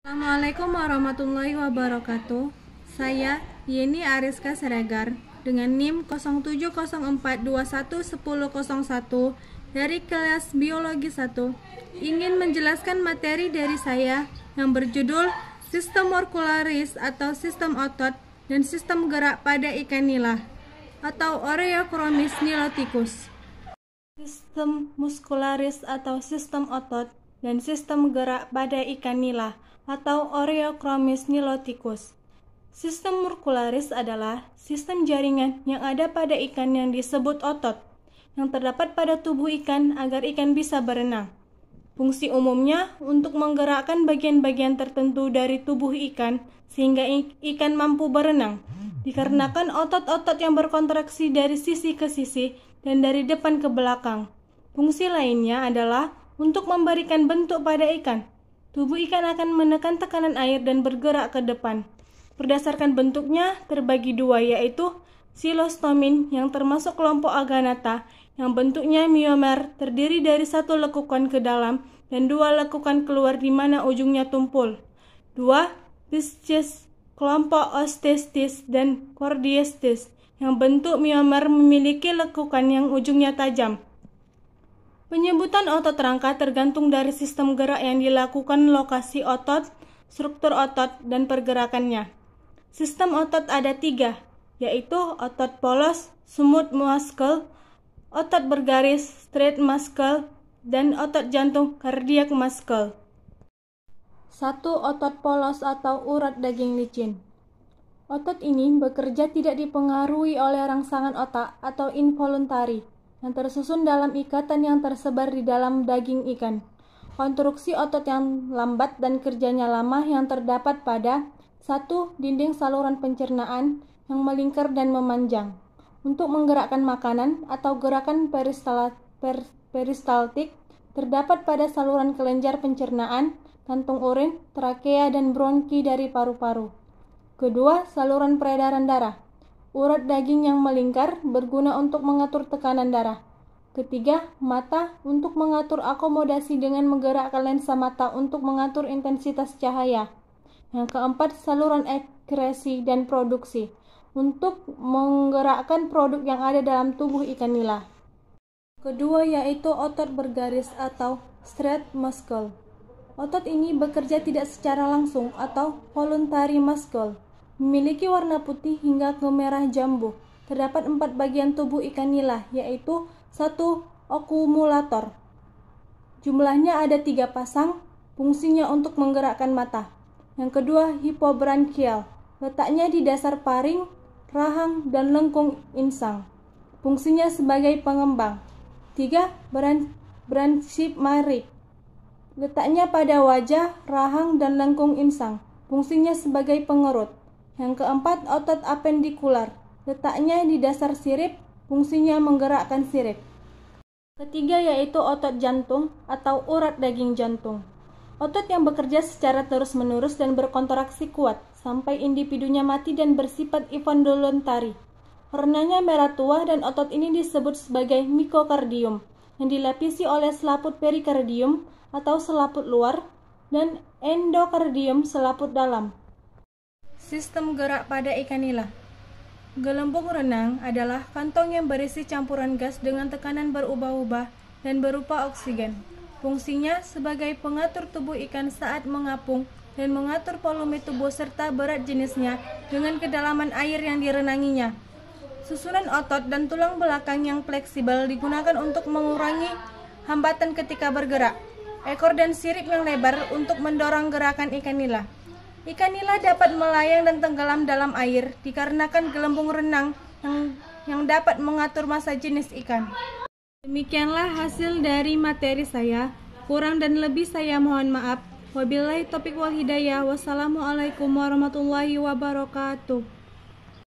Assalamualaikum warahmatullahi wabarakatuh. Saya Yeni Ariska Siregar dengan NIM 0704211001 dari kelas Biologi 1 ingin menjelaskan materi dari saya yang berjudul Sistem Morkularis atau Sistem Otot dan Sistem Gerak pada Ikan Nila atau Oreochromis niloticus. Sistem muskularis atau sistem otot dan sistem gerak pada ikan nila atau Oreochromis niloticus. Sistem muscularis adalah sistem jaringan yang ada pada ikan yang disebut otot, yang terdapat pada tubuh ikan agar ikan bisa berenang. Fungsi umumnya untuk menggerakkan bagian-bagian tertentu dari tubuh ikan sehingga ikan mampu berenang, dikarenakan otot-otot yang berkontraksi dari sisi ke sisi dan dari depan ke belakang. Fungsi lainnya adalah untuk memberikan bentuk pada ikan. Tubuh ikan akan menekan tekanan air dan bergerak ke depan. Berdasarkan bentuknya terbagi dua, yaitu silostomin yang termasuk kelompok aganata yang bentuknya miomer terdiri dari satu lekukan ke dalam dan dua lekukan keluar di mana ujungnya tumpul. Dua, pisces kelompok ostestis dan chordiestis yang bentuk miomer memiliki lekukan yang ujungnya tajam. Penyebutan otot rangka tergantung dari sistem gerak yang dilakukan, lokasi otot, struktur otot, dan pergerakannya. Sistem otot ada tiga, yaitu otot polos, smooth muscle, otot bergaris, straight muscle, dan otot jantung, cardiac muscle. 1. Otot polos atau urat daging licin. Otot ini bekerja tidak dipengaruhi oleh rangsangan otak atau involuntari, yang tersusun dalam ikatan yang tersebar di dalam daging ikan. Konstruksi otot yang lambat dan kerjanya lama yang terdapat pada 1. Dinding saluran pencernaan yang melingkar dan memanjang untuk menggerakkan makanan atau gerakan peristaltik terdapat pada saluran kelenjar pencernaan, kantung urin, trakea, dan bronki dari paru-paru. Kedua, saluran peredaran darah. Urat daging yang melingkar berguna untuk mengatur tekanan darah. Ketiga, mata untuk mengatur akomodasi dengan menggerakkan lensa mata untuk mengatur intensitas cahaya. Yang keempat, saluran ekskresi dan produksi untuk menggerakkan produk yang ada dalam tubuh ikan nila. Kedua yaitu otot bergaris atau straight muscle. Otot ini bekerja tidak secara langsung atau voluntary muscle. Memiliki warna putih hingga ke merah jambu. Terdapat 4 bagian tubuh ikan nila, yaitu 1. Okumulator. Jumlahnya ada 3 pasang, fungsinya untuk menggerakkan mata. Yang kedua, hipobranchial. Letaknya di dasar paring, rahang, dan lengkung insang. Fungsinya sebagai pengembang. 3. Branchiomyrik. Letaknya pada wajah, rahang, dan lengkung insang. Fungsinya sebagai pengerut. Yang keempat, otot apendikular. Letaknya di dasar sirip, fungsinya menggerakkan sirip. Ketiga yaitu otot jantung atau urat daging jantung. Otot yang bekerja secara terus-menerus dan berkontraksi kuat sampai individunya mati dan bersifat involuntari. Warnanya merah tua dan otot ini disebut sebagai myokardium yang dilapisi oleh selaput perikardium atau selaput luar dan endokardium selaput dalam. Sistem gerak pada ikan nila. Gelembung renang adalah kantong yang berisi campuran gas dengan tekanan berubah-ubah dan berupa oksigen. Fungsinya sebagai pengatur tubuh ikan saat mengapung dan mengatur volume tubuh serta berat jenisnya dengan kedalaman air yang direnanginya. Susunan otot dan tulang belakang yang fleksibel digunakan untuk mengurangi hambatan ketika bergerak. Ekor dan sirip yang lebar untuk mendorong gerakan ikan nila. Ikan nila dapat melayang dan tenggelam dalam air dikarenakan gelembung renang yang dapat mengatur massa jenis ikan. Demikianlah hasil dari materi saya. Kurang dan lebih saya mohon maaf. Wabillahi taufiq wal hidayah. Wassalamualaikum warahmatullahi wabarakatuh.